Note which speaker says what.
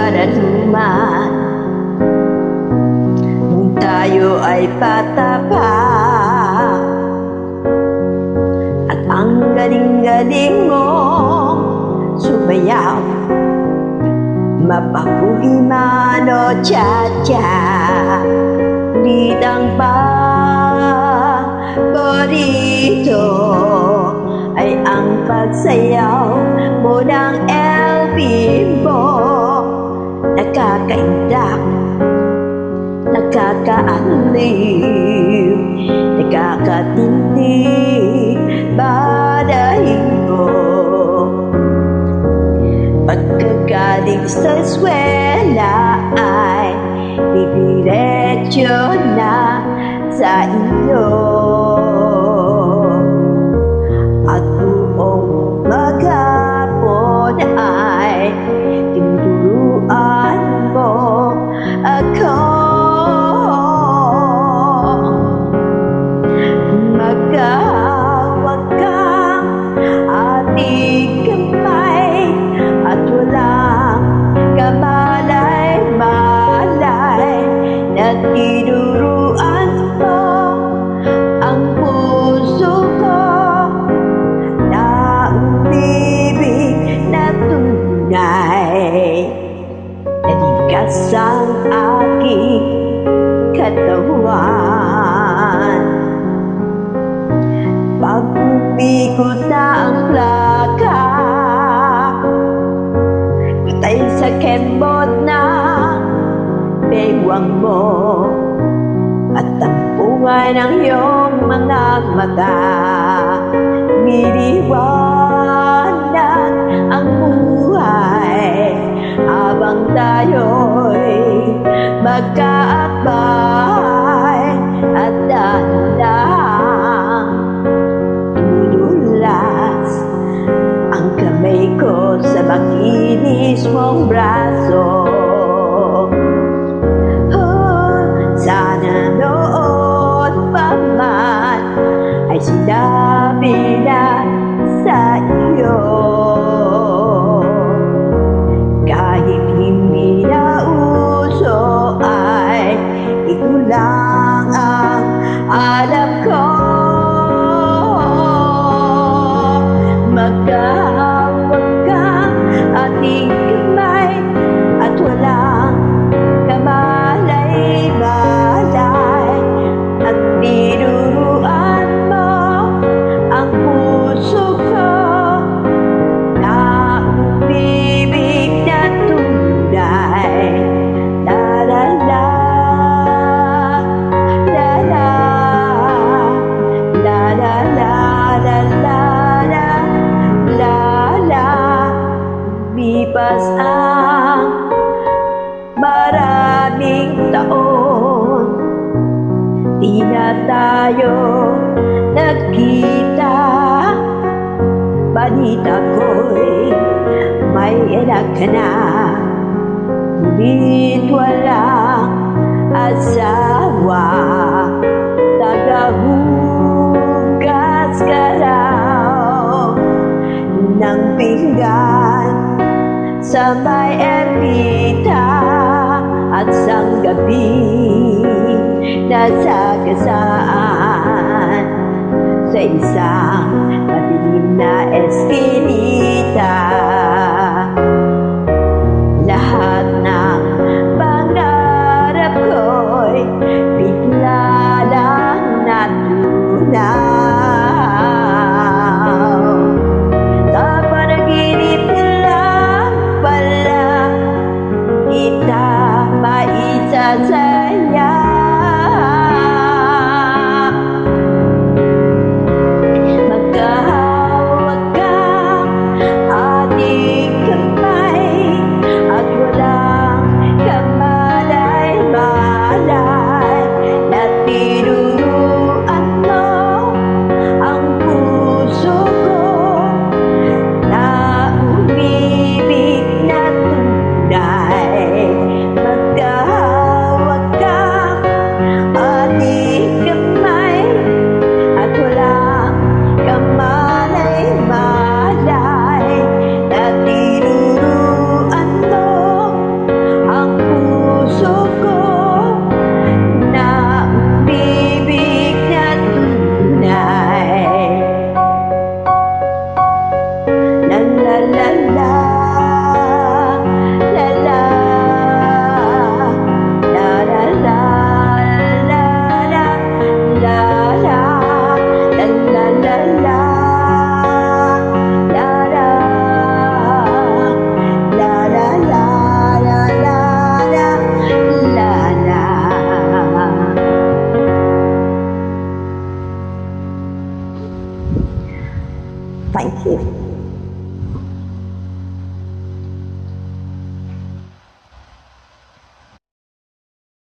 Speaker 1: karanluman nung tayo ay bata pa. At ang galing-galing mong sumayaw, mapabuhi man o cha-cha. Ngunit ang paborito ay ang pagsayaw mo ng El Bimbo. Nakakaindak, nakakaaliw, nakakatindig, badahibo. Pagkagaling sa eskwela ay didiretso na sa iyo. At buong maghapon ay tinuturuan mo ako. Magkahawak kang ating kamay at walang kamalay-malay na tinuruan mo ang puso ko na umibig na tunay. Nalikas ang aking katawan. Pag umikot na ang plaka, patay sa kembot ng bewang mo at ang pungay ng iyong mga mata. Niliwanag ang buhay habang tayo'y magkaakbay at dahan-dahang tumudulas ang kamay ko sa makinis mong braso. Sana noon pa man ay sinabi na sa iyo, kahit hindi na uso ay ikaw lang ang alam ko. Magkahawak kang ating kamay at walang kamalay-malay at tinuruan mo ang puso ko na umibig na tunay. La la la, la la, la la la, la la la, la la. Lipas ang maraming taon, di na tayo nagkita. Balita ko'y may anak ka na, ngunit walang asawa. Tagahugas ka raw ng pinggan sa may ermita at sang gabi nasagasaan sa isang madilim na eskinita. Lahat ng pangarap ko'y bigla lang natunaw. Sa panaginip lang pala kita maisasaya. Magkahawak kang ating kamay at walang kamalay-malay na tinuruan mo ang puso ko na umibig na tunay. Magkahawak Thank you.